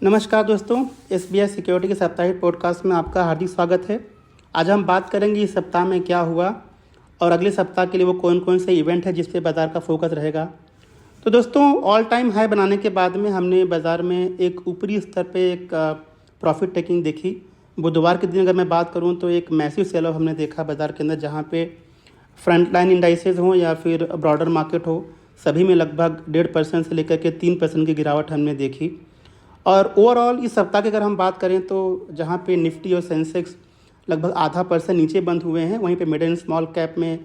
नमस्कार दोस्तों, SBI security के साप्ताहिक पॉडकास्ट में आपका हार्दिक स्वागत है। आज हम बात करेंगे इस सप्ताह में क्या हुआ और अगले सप्ताह के लिए वो कौन कौन से इवेंट है जिस पे बाज़ार का फोकस रहेगा। तो दोस्तों, ऑल टाइम हाई बनाने के बाद में हमने बाज़ार में एक ऊपरी स्तर पे एक प्रॉफिट टेकिंग देखी। बुधवार के दिन अगर मैं बात करूँ तो एक मैसिव सेल ऑफ हमने देखा बाज़ार के अंदर, जहाँ पे फ्रंट लाइन इंडाइसेस हों या फिर ब्रॉडर मार्केट हो, सभी में लगभग 1.5% से लेकर के 3% की गिरावट हमने देखी। और ओवरऑल इस सप्ताह की अगर हम बात करें तो जहाँ पे निफ्टी और सेंसेक्स लगभग 0.5% नीचे बंद हुए हैं, वहीं पे मिड एंड स्मॉल कैप में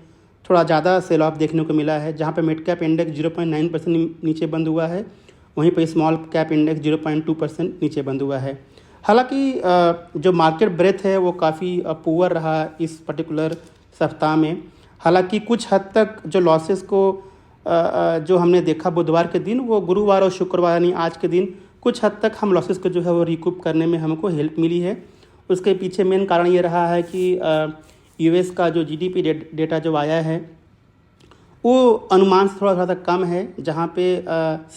थोड़ा ज़्यादा सेल ऑफ देखने को मिला है। जहाँ पे मिड कैप इंडेक्स 0.9% नीचे बंद हुआ है, वहीं पे स्मॉल कैप इंडेक्स 0.2% नीचे बंद हुआ है। हालांकि जो मार्केट ब्रेथ है वो काफ़ी पुअर रहा इस पर्टिकुलर सप्ताह में। हालांकि कुछ हद तक जो लॉसेस को जो हमने देखा बुधवार के दिन, वो गुरुवार और शुक्रवार यानी आज के दिन कुछ हद तक हम लॉसेस को जो है वो रिकूप करने में हमको हेल्प मिली है। उसके पीछे मेन कारण ये रहा है कि यूएस का जो जीडीपी डेटा जो आया है वो अनुमान से थोड़ा सा कम है। जहाँ पे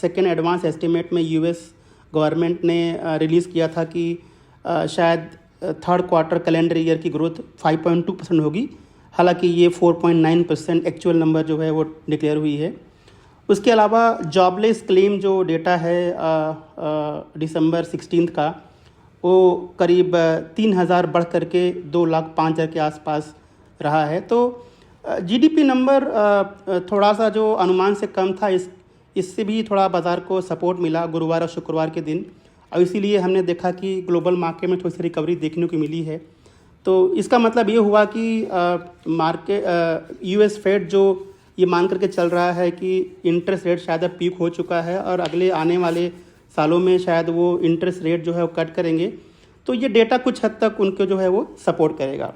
सेकेंड एडवांस एस्टिमेट में यूएस गवर्नमेंट ने रिलीज़ किया था कि शायद थर्ड क्वार्टर कैलेंडर ईयर की ग्रोथ 5.2% होगी। हालांकि ये 4.9% एक्चुअल नंबर जो है वो डिक्लेयर हुई है। उसके अलावा जॉबलेस क्लेम जो डेटा है दिसंबर 16 का, वो करीब 3,000 बढ़ करके 2,05,000 के आसपास रहा है। तो जीडीपी नंबर थोड़ा सा जो अनुमान से कम था, इससे भी थोड़ा बाज़ार को सपोर्ट मिला गुरुवार और शुक्रवार के दिन, और इसीलिए हमने देखा कि ग्लोबल मार्केट में थोड़ी सी रिकवरी देखने को मिली है। तो इसका मतलब ये हुआ कि मार्केट यूएस फेड जो ये मान करके चल रहा है कि इंटरेस्ट रेट शायद अब पीक हो चुका है और अगले आने वाले सालों में शायद वो इंटरेस्ट रेट जो है वो कट करेंगे, तो ये डेटा कुछ हद तक उनको जो है वो सपोर्ट करेगा।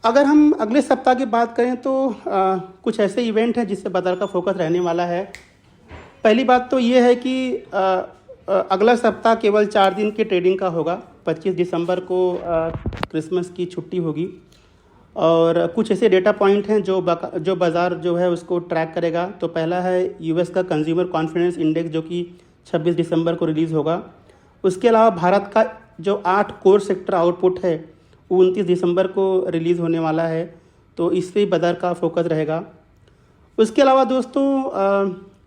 अगर हम अगले सप्ताह की बात करें तो कुछ ऐसे इवेंट हैं जिससे बाजार का फोकस रहने वाला है। पहली बात तो ये है कि अगला सप्ताह केवल 4 दिन की ट्रेडिंग का होगा। 25 दिसंबर को क्रिसमस की छुट्टी होगी और कुछ ऐसे डेटा पॉइंट हैं जो बाज़ार जो है उसको ट्रैक करेगा। तो पहला है यूएस का कंज्यूमर कॉन्फिडेंस इंडेक्स, जो कि 26 दिसंबर को रिलीज़ होगा। उसके अलावा भारत का जो 8 कोर सेक्टर आउटपुट है वो 29 दिसंबर को रिलीज़ होने वाला है, तो इस पर बाज़ार का फोकस रहेगा। उसके अलावा दोस्तों,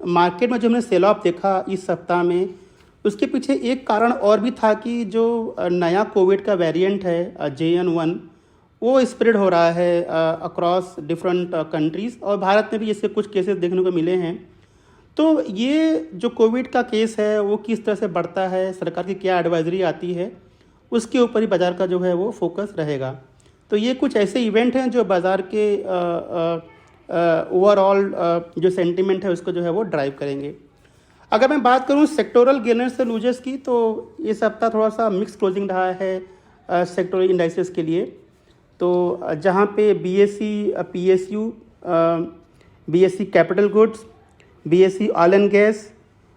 मार्केट में जो हमने सेल ऑफ देखा इस सप्ताह में, उसके पीछे एक कारण और भी था कि जो नया कोविड का वेरिएंट है JN1, वो स्प्रेड हो रहा है अक्रॉस डिफरेंट कंट्रीज़, और भारत में भी इसके कुछ केसेस देखने को मिले हैं। तो ये जो कोविड का केस है वो किस तरह से बढ़ता है, सरकार की क्या एडवाइजरी आती है, उसके ऊपर ही बाज़ार का जो है वो फोकस रहेगा। तो ये कुछ ऐसे इवेंट हैं जो बाज़ार के ओवरऑल जो सेंटिमेंट है उसको जो है वो ड्राइव करेंगे। अगर मैं बात करूँ सेक्टोरल गेनर्स से लूजर्स की, तो ये सप्ताह थोड़ा सा मिक्स क्लोजिंग रहा है सेक्टोरल इंडाइसेस के लिए। तो जहाँ पे BSE PSU, BSE capital goods, BSE oil and gas,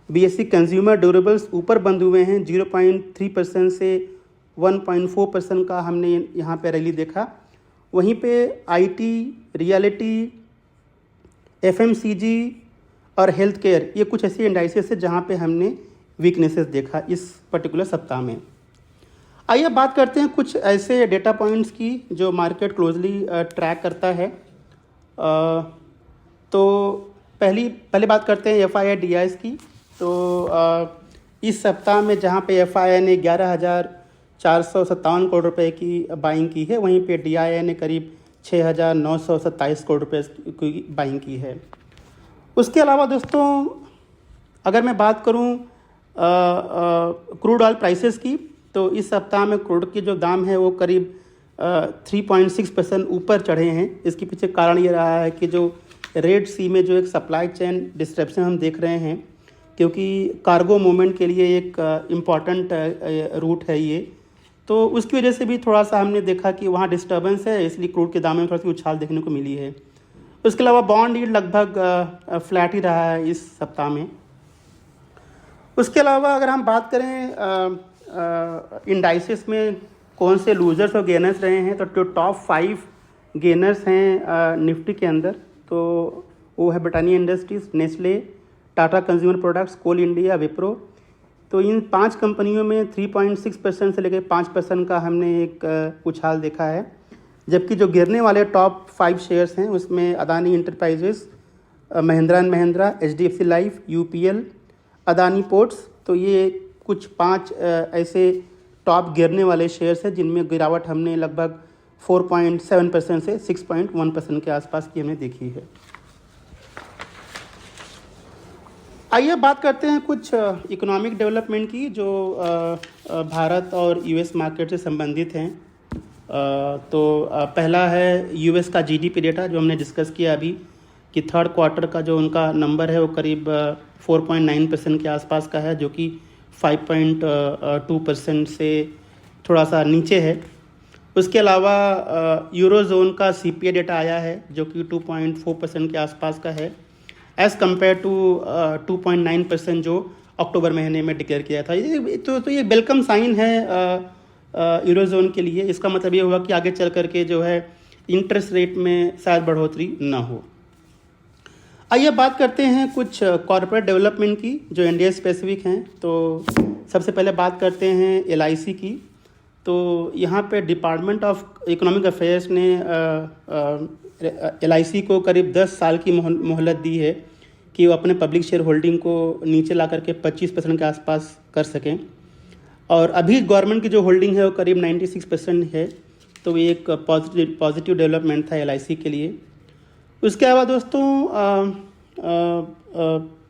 BSE consumer durables ऊपर बंद हुए हैं। 0.3% से 1.4% का हमने यहाँ पे रैली देखा। वहीं पे IT, रियलिटी, FMCG और हेल्थ केयर, ये कुछ ऐसी इंडाइसेस है जहाँ पे हमने वीकनेसेस देखा इस पर्टिकुलर सप्ताह में। आइए बात करते हैं कुछ ऐसे डेटा पॉइंट्स की जो मार्केट क्लोजली ट्रैक करता है। तो पहले बात करते हैं FII-DIs की। तो इस सप्ताह में जहां पे FII ने 11,457 करोड़ रुपए की बाइंग की है, वहीं पे DII ने करीब 6,927 करोड़ रुपए की बाइंग की है। उसके अलावा दोस्तों, अगर मैं बात करूं क्रूड ऑयल प्राइसेस की, तो इस सप्ताह में क्रूड के जो दाम है वो करीब 3.6% ऊपर चढ़े हैं। इसके पीछे कारण ये रहा है कि जो रेड सी में जो एक सप्लाई चेन डिस्ट्रप्शन हम देख रहे हैं, क्योंकि कार्गो मूवमेंट के लिए एक इम्पॉर्टेंट रूट है ये, तो उसकी वजह से भी थोड़ा सा हमने देखा कि वहाँ डिस्टर्बेंस है, इसलिए क्रूड के दाम में थोड़ी सी उछाल देखने को मिली है। उसके अलावा बॉन्ड यील्ड लगभग फ्लैट ही रहा है इस सप्ताह में। उसके अलावा अगर हम बात करें इंडाइसेस में कौन से लूजर्स और गेनर्स रहे हैं, तो जो टॉप 5 गेनर्स हैं निफ्टी के अंदर, तो वो है Britannia Industries, Nestle, Tata Consumer Products, Coal India, Wipro, तो इन 5 कंपनियों में 3.6% से लेकर 5% का हमने एक उछाल देखा है। जबकि जो गिरने वाले टॉप 5 शेयर्स हैं उसमें Adani enterprises, Mahindra and Mahindra, HDFC life, UPL, Adani ports, तो ये कुछ 5 ऐसे टॉप गिरने वाले शेयर्स हैं जिनमें गिरावट हमने लगभग 4.7% से 6.1% के आसपास की हमने देखी है। आइए बात करते हैं कुछ इकोनॉमिक डेवलपमेंट की जो भारत और US मार्केट से संबंधित हैं। तो पहला है US का GDP डेटा जो हमने डिस्कस किया अभी कि थर्ड क्वार्टर का जो उनका नंबर है वो करीब 4.9% के आसपास का है, जो कि 5.2% से थोड़ा सा नीचे है। उसके अलावा यूरो जोन का CPI डेटा आया है जो कि 2.4% के आसपास का है, एज़ कम्पेयर टू 2.9% जो अक्टूबर महीने में डिक्लेयर किया था। तो ये वेलकम साइन है यूरो जोन के लिए। इसका मतलब ये हुआ कि आगे चल करके जो है इंटरेस्ट रेट में शायद बढ़ोतरी ना हो। आइए बात करते हैं कुछ कॉर्पोरेट डेवलपमेंट की जो इंडिया स्पेसिफिक हैं। तो सबसे पहले बात करते हैं LIC की। तो यहाँ पे डिपार्टमेंट ऑफ इकोनॉमिक अफेयर्स ने LIC को करीब 10 साल की मोहलत दी है कि वो अपने पब्लिक शेयर होल्डिंग को नीचे ला करके 25% के आसपास कर सकें। और अभी गवर्नमेंट की जो होल्डिंग है वो करीब 96% है। तो ये एक पॉजिटिव डेवलपमेंट था LIC के लिए। उसके अलावा दोस्तों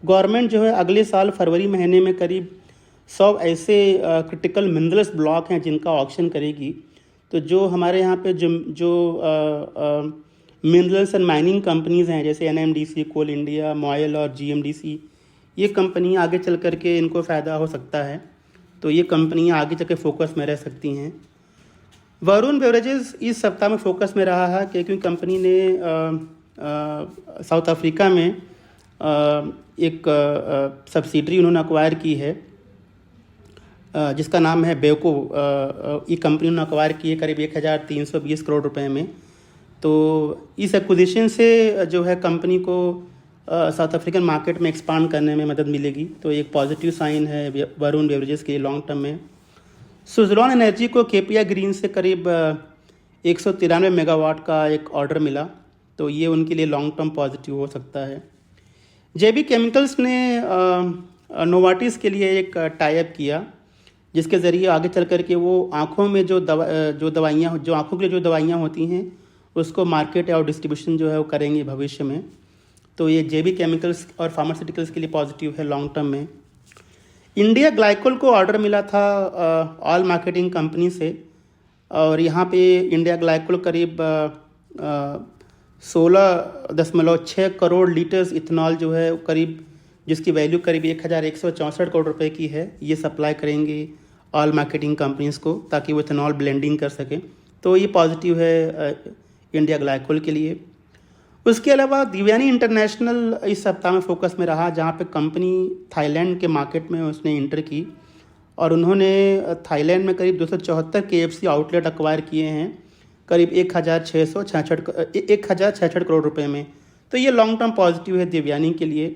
गवर्नमेंट जो है अगले साल फरवरी महीने में करीब 100 ऐसे क्रिटिकल मिनरल्स ब्लॉक हैं जिनका ऑक्शन करेगी। तो जो हमारे यहाँ पे जो मिनरल्स एंड माइनिंग कंपनीज़ हैं जैसे NMDC, कोल इंडिया, मॉयल और GMDC, ये कंपनियाँ आगे चल कर के इनको फ़ायदा हो सकता है। तो ये कंपनियाँ आगे चल के फोकस में रह सकती हैं। वरुण बेवरेजेस इस सप्ताह में फोकस में रहा है क्योंकि कंपनी ने साउथ अफ्रीका में एक सब्सिडरी उन्होंने अक्वायर की है जिसका नाम है बेवको। ये कंपनी उन्होंने अक्वायर की है करीब 1320 करोड़ रुपए में। तो इस एक्विजिशन से जो है कंपनी को साउथ अफ्रीकन मार्केट में एक्सपांड करने में मदद मिलेगी। तो एक पॉजिटिव साइन है वरुण बेवरेजेस के लॉन्ग टर्म में। सुज़लॉन एनर्जी को KPI ग्रीन से करीब 193 मेगावाट का एक ऑर्डर मिला। तो ये उनके लिए लॉन्ग टर्म पॉजिटिव हो सकता है। JB केमिकल्स ने नोवार्टिस के लिए एक टाई अप किया जिसके ज़रिए आगे चल कर के वो आँखों में जो आँखों के लिए जो दवाइयाँ होती हैं उसको मार्केट और डिस्ट्रीब्यूशन जो है वो करेंगे भविष्य में। तो ये JB केमिकल्स और फार्मास्यूटिकल्स के लिए पॉजिटिव है लॉन्ग टर्म में। इंडिया ग्लाइकोल को ऑर्डर मिला था ऑल मार्केटिंग कंपनी से और यहाँ पे इंडिया ग्लाइकोल करीब 16.6 करोड़ लीटर्स इथेनॉल जो है करीब जिसकी वैल्यू करीब 1164 करोड़ रुपए की है, ये सप्लाई करेंगे ऑल मार्केटिंग कंपनीज़ को ताकि वो इथेनॉल ब्लेंडिंग कर सकें। तो ये पॉजिटिव है इंडिया ग्लाइकोल के लिए। उसके अलावा दिव्यानी इंटरनेशनल इस सप्ताह में फोकस में रहा जहाँ पे कंपनी थाईलैंड के मार्केट में उसने इंटर की और उन्होंने थाईलैंड में करीब 274 KFC आउटलेट अक्वायर किए हैं करीब 1066 करोड़ रुपए में। तो ये लॉन्ग टर्म पॉजिटिव है दिव्यानी के लिए।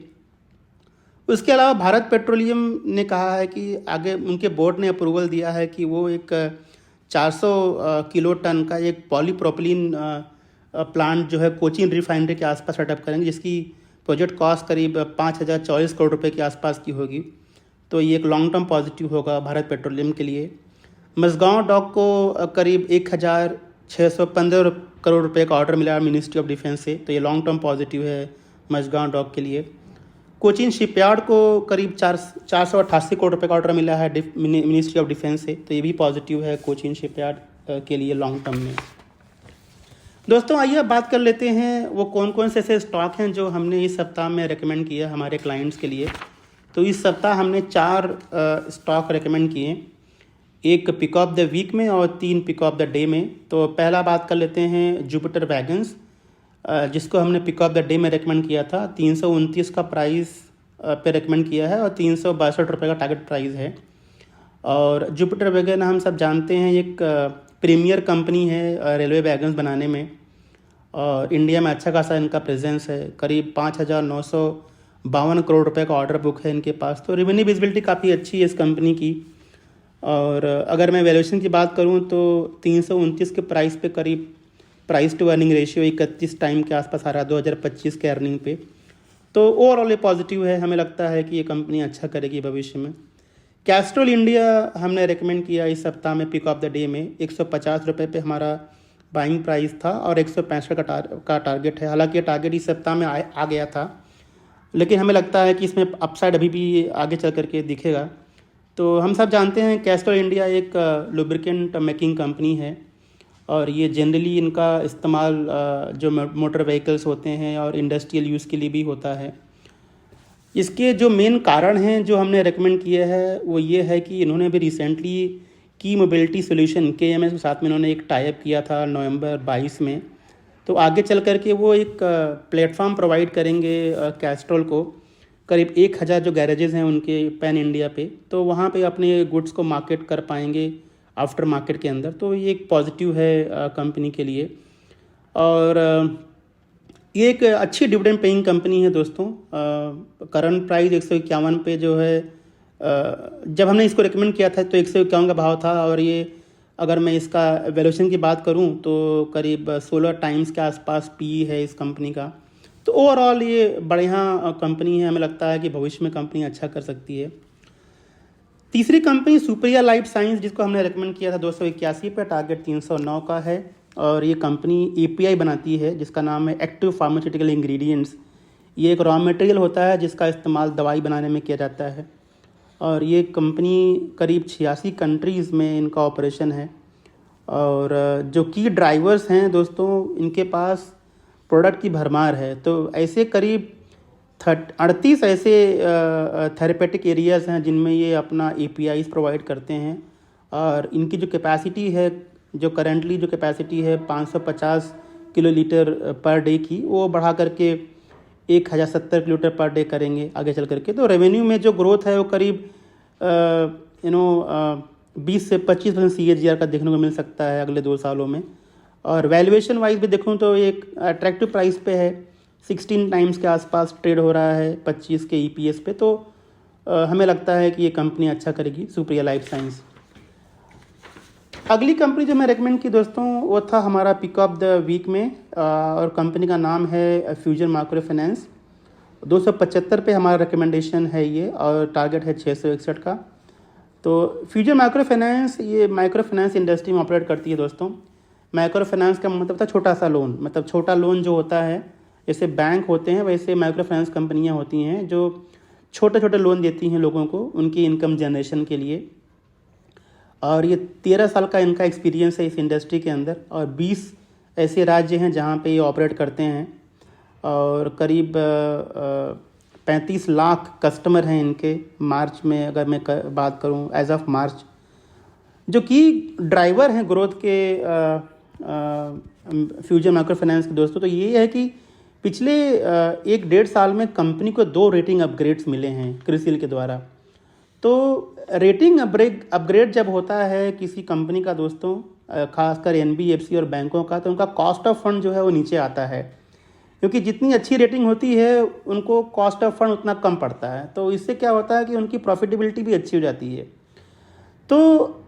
उसके अलावा भारत पेट्रोलियम ने कहा है कि आगे उनके बोर्ड ने अप्रूवल दिया है कि वो एक 400 किलो टन का एक पॉलीप्रोपिलीन प्लांट जो है कोचीन रिफाइनरी के आसपास सेटअप करेंगे जिसकी प्रोजेक्ट कॉस्ट करीब 5040 करोड़ रुपए के आसपास की होगी। तो ये एक लॉन्ग टर्म पॉजिटिव होगा भारत पेट्रोलियम के लिए। मझगांव डॉक को करीब 1615 करोड़ रुपए का ऑर्डर मिला मिनिस्ट्री ऑफ डिफेंस से। तो ये लॉन्ग टर्म पॉजिटिव है मझगांव डॉक के लिए। कोचीन शिपयार्ड को करीब 488 करोड़ रुपए का ऑर्डर मिला है मिनिस्ट्री ऑफ डिफेंस से। तो ये भी पॉजिटिव है कोचीन शिपयार्ड के लिए लॉन्ग टर्म में। दोस्तों आइए अब बात कर लेते हैं वो कौन कौन से ऐसे स्टॉक हैं जो हमने इस सप्ताह में रेकमेंड किया हमारे क्लाइंट्स के लिए। तो इस सप्ताह हमने 4 स्टॉक रेकमेंड किए, एक पिक ऑफ द वीक में और 3 पिक ऑफ द डे में। तो पहला बात कर लेते हैं जुपिटर वैगन्स जिसको हमने पिक ऑफ द डे में रेकमेंड किया था। 329 का प्राइस पे रेकमेंड किया है और 362 रुपये का टारगेट प्राइस है। और जुपिटर वैगन हम सब जानते हैं एक प्रीमियर कंपनी है रेलवे वैगन्स बनाने में और इंडिया में अच्छा खासा इनका प्रेजेंस है। करीब 5900 52 करोड़ रुपए का ऑर्डर बुक है इनके पास। तो रेवेन्यू विजिबिलिटी काफ़ी अच्छी है इस कंपनी की। और अगर मैं वैल्यूएशन की बात करूं तो 329 के प्राइस पे करीब price to earning ratio 31 time के आसपास आ रहा है 2025 के अर्निंग पे। तो ओवरऑल ये पॉजिटिव है, हमें लगता है कि ये कंपनी अच्छा करेगी भविष्य में। कैस्ट्रॉल इंडिया हमने रेकमेंड किया इस सप्ताह में पिक ऑफ द डे में। 150 रुपये पे हमारा बाइंग प्राइस था और 165 का टारगेट है। हालांकि ये टारगेट इस सप्ताह में आ गया था, लेकिन हमें लगता है कि इसमें अपसाइड अभी भी आगे चल करके दिखेगा। तो हम सब जानते हैं कैस्ट्रॉल इंडिया एक लुब्रिकेंट मेकिंग कंपनी है और ये जनरली इनका इस्तेमाल जो मोटर व्हीकल्स होते हैं और इंडस्ट्रियल यूज़ के लिए भी होता है। इसके जो मेन कारण हैं जो हमने रेकमेंड किए हैं वो ये है कि इन्होंने भी रिसेंटली की मोबिलिटी सोल्यूशन KMS के साथ में इन्होंने एक टाई अप किया था नवंबर 22 में। तो आगे चल कर के वो एक प्लेटफॉर्म प्रोवाइड करेंगे कैस्ट्रॉल को। करीब 1000 जो गैरेजेस हैं उनके पैन इंडिया पे, तो वहाँ पे अपने गुड्स को मार्केट कर पाएंगे आफ्टर मार्केट के अंदर। तो ये एक पॉजिटिव है कंपनी के लिए। और ये एक अच्छी डिविडेंड पेइंग कंपनी है दोस्तों। करंट प्राइस 151 पे जो है, जब हमने इसको रिकमेंड किया था तो 151 का भाव था और ये अगर मैं इसका वैल्यूएशन की बात करूं तो करीब 16 टाइम्स के आसपास PE है इस कंपनी का। तो ओवरऑल ये बढ़िया कंपनी है, हमें लगता है कि भविष्य में कंपनी अच्छा कर सकती है। तीसरी कंपनी सुप्रिया लाइफ साइंस, जिसको हमने रेकमेंड किया था 281 पे, टारगेट 309 का है। और ये कंपनी API बनाती है जिसका नाम है एक्टिव फार्मास्यूटिकल इंग्रेडिएंट्स। ये एक रॉ मटेरियल होता है जिसका इस्तेमाल दवाई बनाने में किया जाता है। और ये कंपनी करीब 86 कंट्रीज़ में इनका ऑपरेशन है। और जो की ड्राइवर्स हैं दोस्तों, इनके पास प्रोडक्ट की भरमार है। तो ऐसे करीब 38 ऐसे थेरेपेटिक एरियाज़ हैं जिनमें ये अपना APIs प्रोवाइड करते हैं। और इनकी जो कैपेसिटी है, जो करेंटली जो कैपेसिटी है 550 किलोलीटर पर डे की, वो बढ़ा करके 1070 किलोलीटर पर डे करेंगे आगे चल करके। तो रेवेन्यू में जो ग्रोथ है वो करीब 20 से 25% CAGR का देखने को मिल सकता है अगले 2 सालों में। और वैल्यूएशन वाइज भी देखूँ तो एक अट्रैक्टिव प्राइस पे है, 16 टाइम्स के आसपास ट्रेड हो रहा है 25 के EPS पे। तो हमें लगता है कि ये कंपनी अच्छा करेगी, सुप्रिया लाइफ साइंस। अगली कंपनी जो मैं रेकमेंड की दोस्तों वो था हमारा पिक ऑफ द वीक में, और कंपनी का नाम है फ्यूजन माइक्रो फाइनेंस। 275 पे हमारा रिकमेंडेशन है ये और टारगेट है 661 का। तो फ्यूजन माइक्रो फाइनेंस ये माइक्रो फाइनेंस इंडस्ट्री में ऑपरेट करती है दोस्तों। माइक्रो फाइनेंस का मतलब था छोटा सा लोन, मतलब छोटा लोन जो होता है, जैसे बैंक होते हैं वैसे माइक्रो फाइनेंस कंपनियां होती हैं जो छोटे छोटे लोन देती हैं लोगों को उनकी इनकम जनरेशन के लिए। और ये 13 साल का इनका एक्सपीरियंस है इस इंडस्ट्री के अंदर और 20 ऐसे राज्य हैं जहाँ पे ये ऑपरेट करते हैं। और करीब 35 लाख कस्टमर हैं इनके। मार्च में अगर मैं बात करूँ एज ऑफ मार्च, जो कि ड्राइवर हैं ग्रोथ के फ्यूजन माइक्रो फाइनेंस के दोस्तों, तो ये है कि पिछले 1-1.5 साल में कंपनी को 2 रेटिंग अपग्रेड्स मिले हैं क्रिसिल के द्वारा। तो रेटिंग अपग्रेड जब होता है किसी कंपनी का दोस्तों, खासकर NBFC और बैंकों का, तो उनका कॉस्ट ऑफ फंड जो है वो नीचे आता है, क्योंकि जितनी अच्छी रेटिंग होती है उनको कॉस्ट ऑफ फंड उतना कम पड़ता है। तो इससे क्या होता है कि उनकी प्रॉफिटेबिलिटी भी अच्छी हो जाती है। तो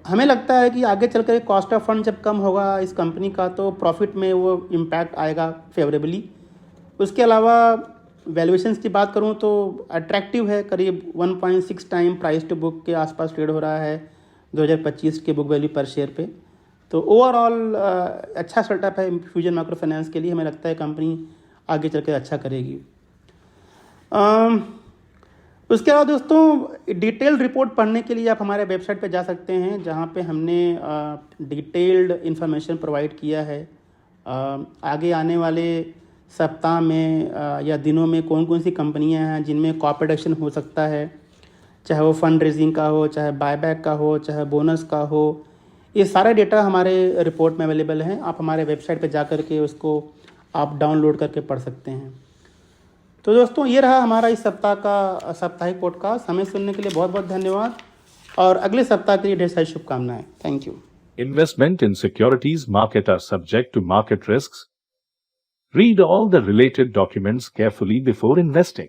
हमें लगता है कि आगे चलकर कॉस्ट ऑफ फंड जब कम होगा इस कंपनी का तो प्रॉफिट में वो इम्पैक्ट आएगा फेवरेबली। उसके अलावा वैल्यूएशंस की बात करूं तो अट्रैक्टिव है, करीब 1.6 टाइम प्राइस टू बुक के आसपास ट्रेड हो रहा है 2025 के बुक वैल्यू पर शेयर पे। तो ओवरऑल अच्छा सेटअप है फ्यूजन माइक्रो फाइनेंस के लिए। हमें लगता है कंपनी आगे चल के अच्छा करेगी। उसके अलावा दोस्तों डिटेल्ड रिपोर्ट पढ़ने के लिए आप हमारे वेबसाइट पे जा सकते हैं, जहाँ पे हमने डिटेल्ड इन्फॉर्मेशन प्रोवाइड किया है। आगे आने वाले सप्ताह में या दिनों में कौन कौन सी कंपनियां हैं जिनमें कॉर्पोरेट एक्शन हो सकता है, चाहे वो फंड रेजिंग का हो, चाहे बायबैक का हो, चाहे बोनस का हो, ये सारा डेटा हमारे रिपोर्ट में अवेलेबल है। आप हमारे वेबसाइट पर जा कर के उसको आप डाउनलोड करके पढ़ सकते हैं। तो दोस्तों ये रहा हमारा इस सप्ताह का साप्ताहिक पॉडकास्ट। हमें सुनने के लिए बहुत बहुत धन्यवाद और अगले सप्ताह के लिए ढेर सारी शुभकामनाएं। Thank you. Investment in securities market are subject to market risks. Read all the related documents carefully before investing.